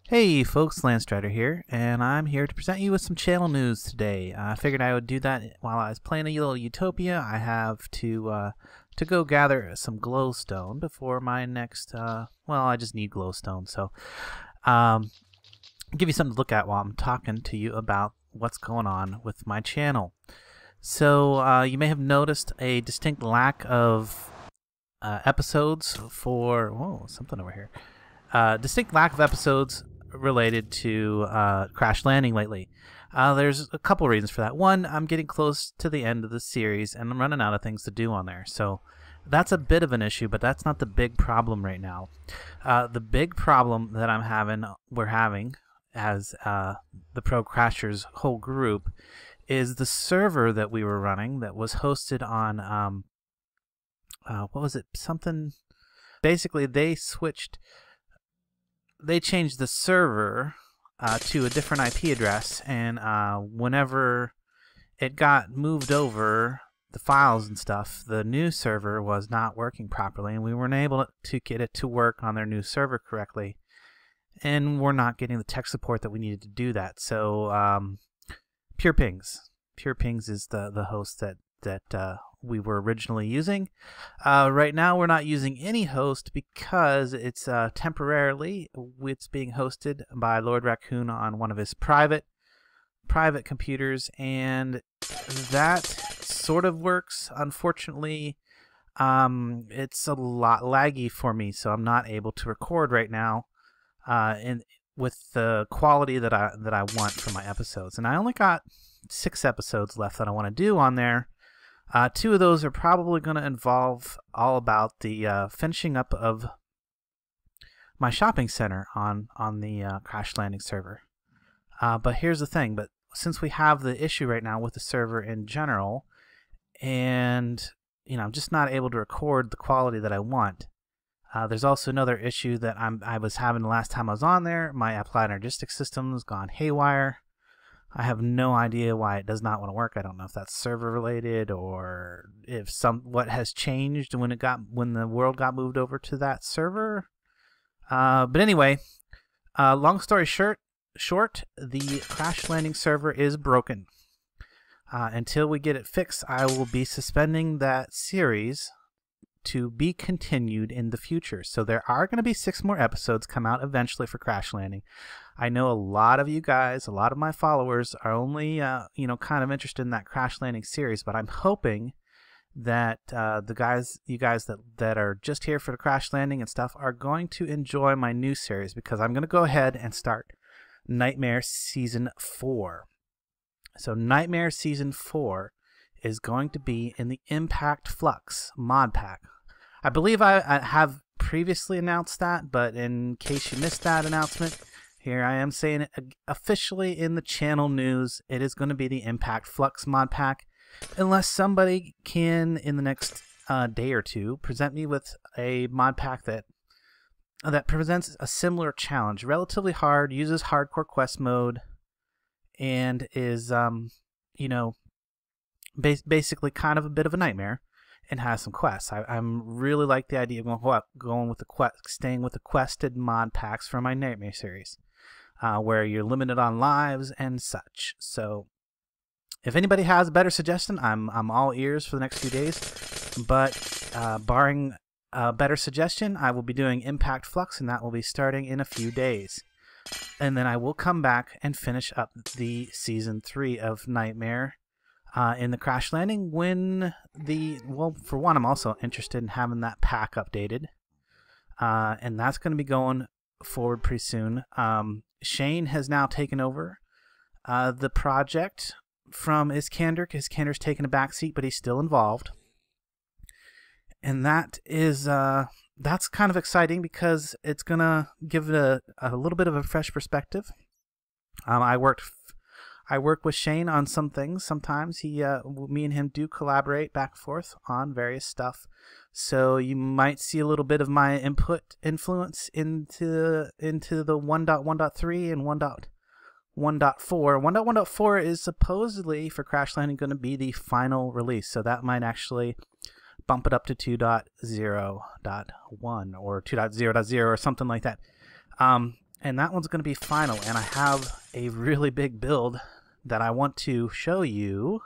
Hey folks, Landstryder here, and I'm here to present you with some channel news today. I figured I would do that while I was playing a little Utopia. I have to go gather some glowstone before my next, well, I just need glowstone, so give you something to look at while I'm talking to you about what's going on with my channel. So you may have noticed a distinct lack of episodes for, whoa, something over here. Distinct lack of episodes related to Crash Landing lately. There's a couple reasons for that. One, I'm getting close to the end of the series and I'm running out of things to do on there. So that's a bit of an issue, but that's not the big problem right now. The big problem that we're having as the Pro Crashers whole group is the server that we were running that was hosted on what was it? Something. Basically, they changed the server to a different IP address, and whenever it got moved over, the files and stuff, the new server was not working properly, and we weren't able to get it to work on their new server correctly, and we're not getting the tech support that we needed to do that. So Pure Pings is the host that we were originally using. Right now we're not using any host because it's temporarily it's being hosted by Lord Raccoon on one of his private computers, and that sort of works. Unfortunately, it's a lot laggy for me, so I'm not able to record right now with the quality that I want for my episodes. And I only got 6 episodes left that I want to do on there. 2 of those are probably going to involve all about the finishing up of my shopping center on the Crash Landing server. But here's the thing, but since we have the issue right now with the server in general, and I'm just not able to record the quality that I want. There's also another issue that I was having the last time I was on there. My applied logistics system has gone haywire. I have no idea why it does not want to work. I don't know if that's server related or if what has changed when the world got moved over to that server. But anyway, long story short, the Crash Landing server is broken. Until we get it fixed, I will be suspending that series to be continued in the future. So there are going to be 6 more episodes come out eventually for Crash Landing. I know a lot of you guys, a lot of my followers are only kind of interested in that Crash Landing series, but I'm hoping that you guys that are just here for the Crash Landing and stuff are going to enjoy my new series, because I'm going to go ahead and start Nightmare Season 4. So Nightmare Season 4 is going to be in the ImpactFlux mod pack. I believe I have previously announced that, but in case you missed that announcement, here I am saying it officially in the channel news. It is going to be the ImpactFlux mod pack, unless somebody can, in the next day or two, present me with a mod pack that presents a similar challenge. Relatively hard, uses hardcore quest mode, and is basically kind of a bit of a nightmare, and has some quests. I'm really like the idea of going with staying with the quested mod packs for my Nightmare series, where you're limited on lives and such. So if anybody has a better suggestion, I'm all ears for the next few days. But barring a better suggestion, I will be doing ImpactFlux, and that will be starting in a few days. And then I will come back and finish up the Season 3 of Nightmare in the Crash Landing for one, I'm also interested in having that pack updated, and that's going to be going forward pretty soon. Shane has now taken over the project from Iskander. Iskander's taken a back seat, but he's still involved, and that is that's kind of exciting because it's gonna give it a little bit of a fresh perspective. I work with Shane on some things. Sometimes me and him do collaborate back and forth on various stuff. So you might see a little bit of my influence into the 1.1.3 and 1.1.4. 1.1.4 is supposedly for Crash Landing going to be the final release. So that might actually bump it up to 2.0.1 or 2.0.0 or something like that. and that one's going to be final. And I have a really big build that I want to show you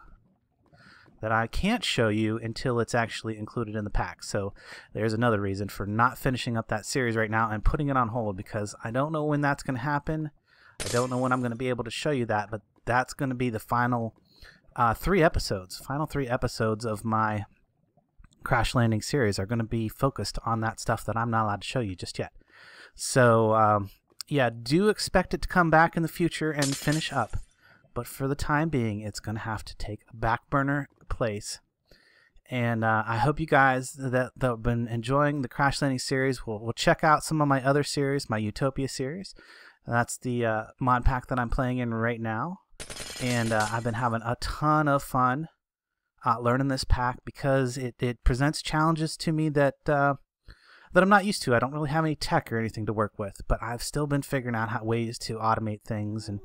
that I can't show you until it's actually included in the pack. So there's another reason for not finishing up that series right now and putting it on hold, because I don't know when that's going to happen. I don't know when I'm going to be able to show you that, but that's going to be the final 3 episodes. Final 3 episodes of my Crash Landing series are going to be focused on that stuff that I'm not allowed to show you just yet. So yeah, do expect it to come back in the future and finish up. But for the time being, it's going to have to take a back burner place. And I hope you guys that have been enjoying the Crash Landing series will check out some of my other series, my Utopia series. That's the mod pack that I'm playing in right now. And I've been having a ton of fun learning this pack, because it presents challenges to me that I'm not used to. I don't really have any tech or anything to work with, but I've still been figuring out ways to automate things and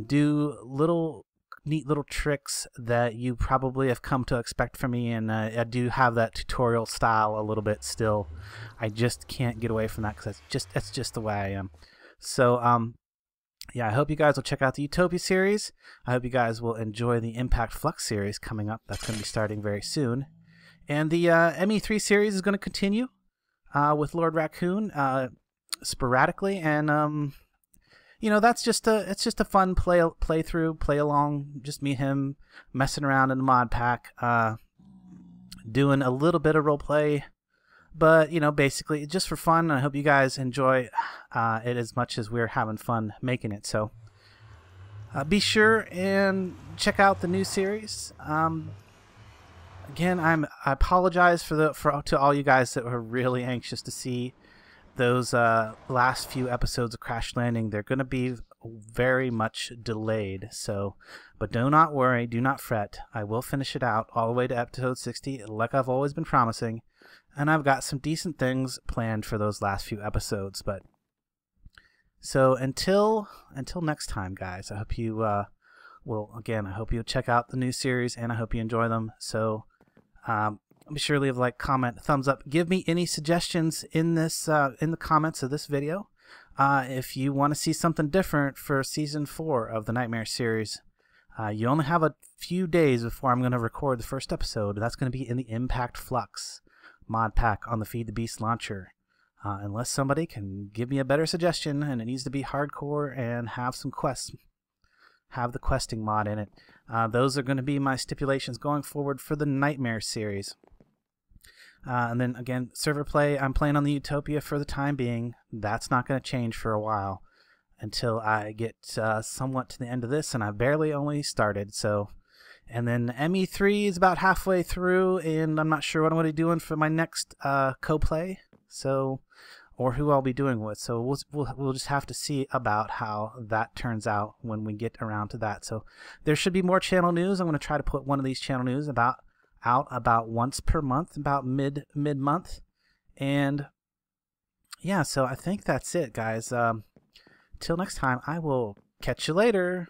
do neat little tricks that you probably have come to expect from me. And I do have that tutorial style a little bit still. I just can't get away from that, because that's just the way I am. So yeah, I hope you guys will check out the Utopia series. I hope you guys will enjoy the ImpactFlux series coming up. That's going to be starting very soon. And the ME3 series is going to continue with Lord Raccoon sporadically. And you know, it's just a fun playthrough, play along, just me and him messing around in the mod pack, doing a little bit of role play, but you know, basically just for fun. I hope you guys enjoy it as much as we're having fun making it. So be sure and check out the new series. Again, I apologize to all you guys that were really anxious to see those last few episodes of Crash Landing. They're going to be very much delayed. So, but do not worry, do not fret. I will finish it out all the way to episode 60, like I've always been promising. And I've got some decent things planned for those last few episodes. But so until next time, guys, I hope you I hope you check out the new series, and I hope you enjoy them. So be sure to leave a like, comment, thumbs up. Give me any suggestions in this in the comments of this video. If you want to see something different for season 4 of the Nightmare series, you only have a few days before I'm going to record the first episode. That's going to be in the ImpactFlux mod pack on the Feed the Beast launcher. Unless somebody can give me a better suggestion, and it needs to be hardcore and have some quests, have the questing mod in it. Those are going to be my stipulations going forward for the Nightmare series. And then again, server play, I'm playing on the Utopia for the time being. That's not going to change for a while until I get somewhat to the end of this, and I've barely only started. So, and then ME3 is about halfway through, and I'm not sure what I'm going to be doing for my next co-play. So, or who I'll be doing with. So we'll just have to see about how that turns out when we get around to that. So there should be more channel news. I'm going to try to put one of these channel news out about once per month, about mid-month. And yeah, so I think that's it, guys. Till next time, I will catch you later.